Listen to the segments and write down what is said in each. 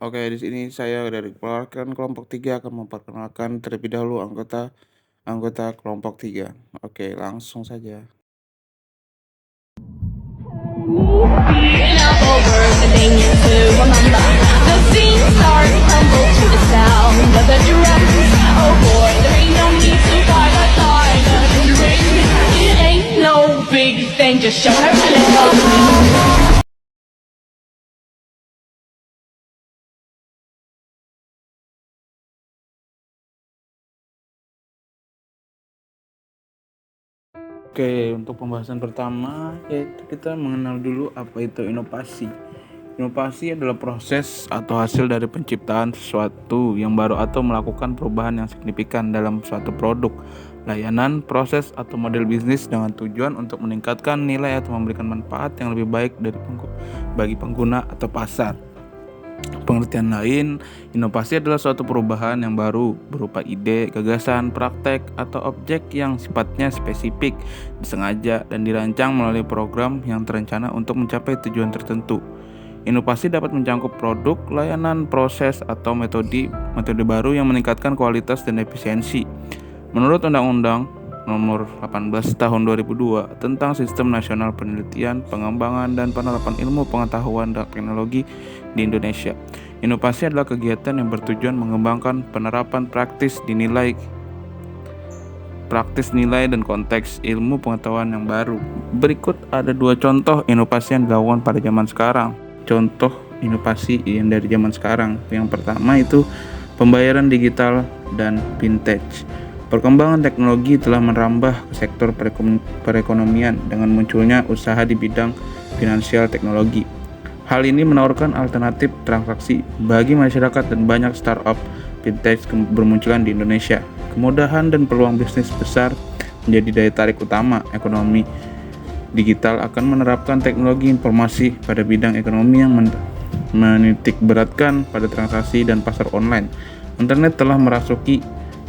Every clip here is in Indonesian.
Oke, di sini saya dari perwakilan kelompok 3 akan memperkenalkan terlebih dahulu anggota anggota kelompok 3. Oke, langsung saja. Now over the things to remember. The scene starts to tumble to the sound of the drums. Oh boy, there ain't no need to fight a time. It ain't no big thing, just show her to let go. Oke, untuk pembahasan pertama yaitu kita mengenal dulu apa itu inovasi. Inovasi adalah proses atau hasil dari penciptaan sesuatu yang baru atau melakukan perubahan yang signifikan dalam suatu produk, layanan, proses, atau model bisnis dengan tujuan untuk meningkatkan nilai atau memberikan manfaat yang lebih baik bagi pengguna atau pasar. Pengertian lain, inovasi adalah suatu perubahan yang baru berupa ide, gagasan, praktek, atau objek yang sifatnya spesifik, disengaja, dan dirancang melalui program yang terencana untuk mencapai tujuan tertentu. Inovasi dapat mencakup produk, layanan, proses, atau metode baru yang meningkatkan kualitas dan efisiensi. Menurut Undang-Undang Nomor 18 Tahun 2002 tentang Sistem Nasional Penelitian, Pengembangan, dan Penerapan Ilmu Pengetahuan dan Teknologi di Indonesia, inovasi adalah kegiatan yang bertujuan mengembangkan penerapan praktis nilai dan konteks ilmu pengetahuan yang baru. Berikut ada 2 contoh inovasi yang dilakukan pada zaman sekarang. Contoh inovasi yang dari zaman sekarang. Yang pertama itu pembayaran digital dan vintage. Perkembangan teknologi telah merambah ke sektor perekonomian dengan munculnya usaha di bidang finansial teknologi. Hal ini menawarkan alternatif transaksi bagi masyarakat dan banyak startup vintage bermunculan di Indonesia. Kemudahan dan peluang bisnis besar menjadi daya tarik utama ekonomi digital akan menerapkan teknologi informasi pada bidang ekonomi yang menitik beratkan pada transaksi dan pasar online. Internet telah merasuki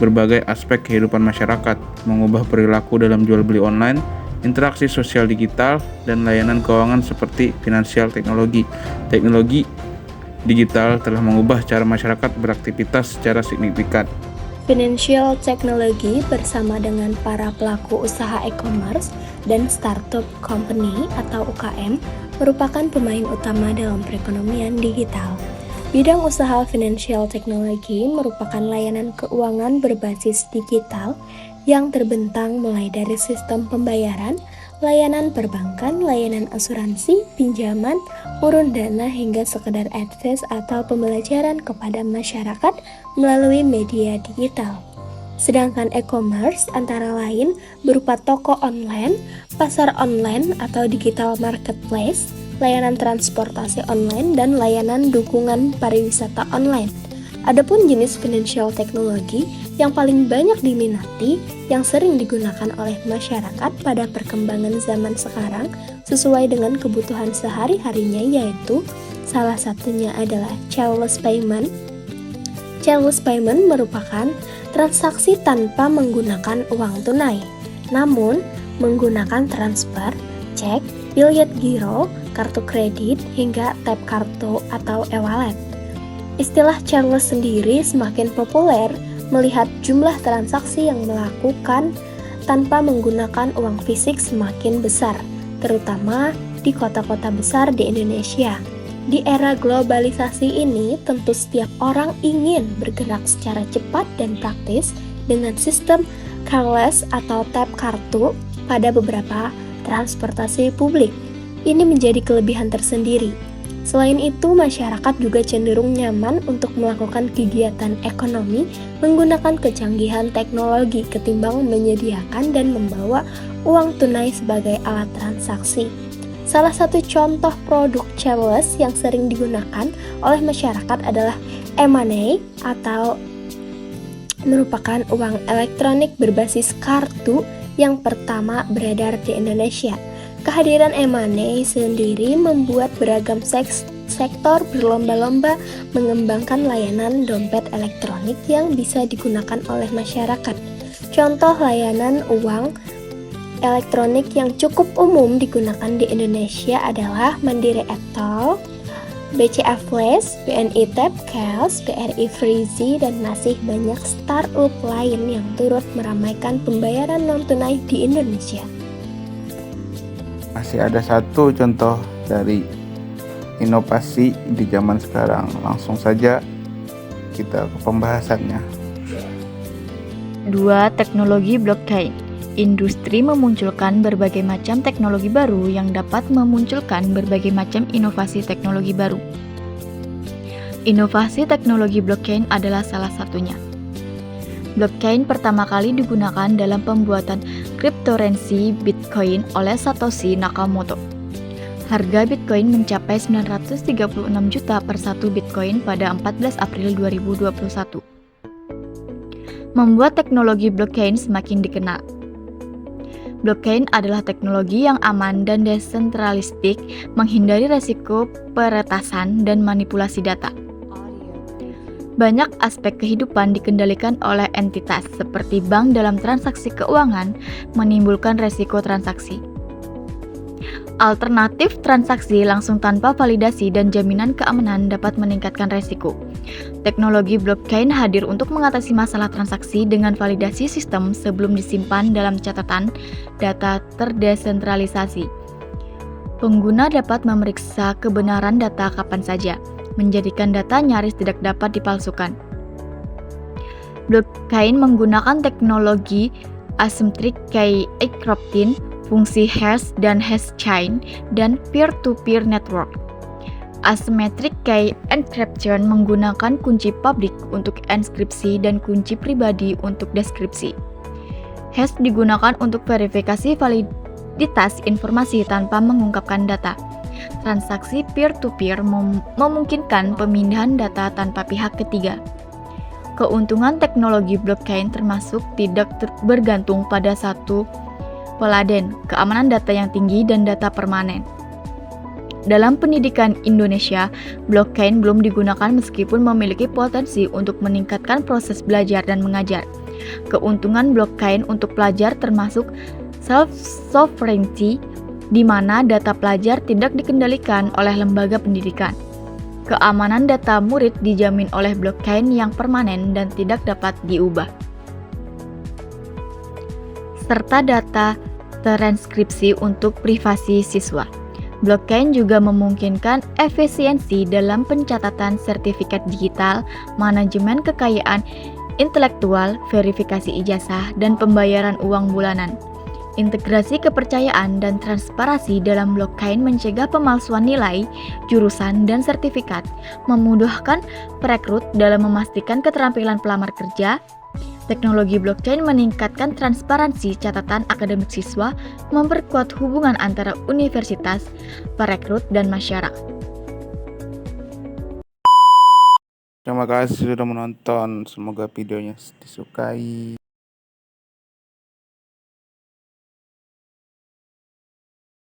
berbagai aspek kehidupan masyarakat, mengubah perilaku dalam jual beli online, interaksi sosial digital, dan layanan keuangan seperti finansial teknologi. Teknologi digital telah mengubah cara masyarakat beraktivitas secara signifikan. Financial Technology bersama dengan para pelaku usaha e-commerce dan startup company atau UKM merupakan pemain utama dalam perekonomian digital. Bidang usaha Financial Technology merupakan layanan keuangan berbasis digital yang terbentang mulai dari sistem pembayaran, layanan perbankan, layanan asuransi, pinjaman, urun dana hingga sekedar akses atau pembelajaran kepada masyarakat melalui media digital. Sedangkan e-commerce antara lain berupa toko online, pasar online atau digital marketplace, layanan transportasi online, dan layanan dukungan pariwisata online. Adapun jenis financial technology yang paling banyak diminati yang sering digunakan oleh masyarakat pada perkembangan zaman sekarang sesuai dengan kebutuhan sehari-harinya yaitu salah satunya adalah cashless payment. Cashless payment merupakan transaksi tanpa menggunakan uang tunai, namun menggunakan transfer, cek, biljet giro, kartu kredit, hingga tap kartu atau e-wallet. Istilah cashless sendiri semakin populer melihat jumlah transaksi yang melakukan tanpa menggunakan uang fisik semakin besar, terutama di kota-kota besar di Indonesia. Di era globalisasi ini, tentu setiap orang ingin bergerak secara cepat dan praktis dengan sistem cashless atau tap kartu pada beberapa transportasi publik. Ini menjadi kelebihan tersendiri. Selain itu, masyarakat juga cenderung nyaman untuk melakukan kegiatan ekonomi menggunakan kecanggihan teknologi ketimbang menyediakan dan membawa uang tunai sebagai alat transaksi. Salah satu contoh produk cashless yang sering digunakan oleh masyarakat adalah e-money atau merupakan uang elektronik berbasis kartu yang pertama beredar di Indonesia. Kehadiran e-money sendiri membuat beragam sektor berlomba-lomba mengembangkan layanan dompet elektronik yang bisa digunakan oleh masyarakat. Contoh layanan uang elektronik yang cukup umum digunakan di Indonesia adalah Mandiri e-Tol, BCA Flash, BNI Tapcast, BRI Freezy, dan masih banyak startup lain yang turut meramaikan pembayaran non-tunai di Indonesia. Masih ada satu contoh dari inovasi di zaman sekarang. Langsung saja kita ke pembahasannya. 2. Teknologi blockchain. Industri memunculkan berbagai macam teknologi baru yang dapat memunculkan berbagai macam inovasi teknologi baru. Inovasi teknologi blockchain adalah salah satunya. Blockchain pertama kali digunakan dalam pembuatan kriptorensi Bitcoin oleh Satoshi Nakamoto. Harga Bitcoin mencapai 936 juta per satu Bitcoin pada 14 April 2021. Membuat teknologi blockchain semakin dikenal. Blockchain adalah teknologi yang aman dan desentralistik, menghindari resiko peretasan dan manipulasi data. Banyak aspek kehidupan dikendalikan oleh entitas seperti bank dalam transaksi keuangan, menimbulkan resiko transaksi. Alternatif transaksi langsung tanpa validasi dan jaminan keamanan dapat meningkatkan resiko. Teknologi blockchain hadir untuk mengatasi masalah transaksi dengan validasi sistem sebelum disimpan dalam catatan data terdesentralisasi. Pengguna dapat memeriksa kebenaran data kapan saja, menjadikan data nyaris tidak dapat dipalsukan. Blockchain menggunakan teknologi asymmetric key encryption, fungsi hash dan hash chain, dan peer-to-peer network. Asymmetric key encryption menggunakan kunci publik untuk enskripsi dan kunci pribadi untuk deskripsi. Hash digunakan untuk verifikasi validitas informasi tanpa mengungkapkan data. Transaksi peer-to-peer memungkinkan pemindahan data tanpa pihak ketiga. Keuntungan teknologi blockchain termasuk tidak bergantung pada satu peladen, keamanan data yang tinggi, dan data permanen. Dalam pendidikan Indonesia, blockchain belum digunakan meskipun memiliki potensi untuk meningkatkan proses belajar dan mengajar. Keuntungan blockchain untuk pelajar termasuk self-sovereignty, di mana data pelajar tidak dikendalikan oleh lembaga pendidikan. Keamanan data murid dijamin oleh blockchain yang permanen dan tidak dapat diubah. Serta data transkripsi untuk privasi siswa. Blockchain juga memungkinkan efisiensi dalam pencatatan sertifikat digital, manajemen kekayaan intelektual, verifikasi ijazah, dan pembayaran uang bulanan. Integrasi kepercayaan dan transparansi dalam blockchain mencegah pemalsuan nilai, jurusan, dan sertifikat, memudahkan perekrut dalam memastikan keterampilan pelamar kerja. Teknologi blockchain meningkatkan transparansi catatan akademik siswa, memperkuat hubungan antara universitas, perekrut, dan masyarakat. Terima kasih sudah menonton. Semoga videonya disukai.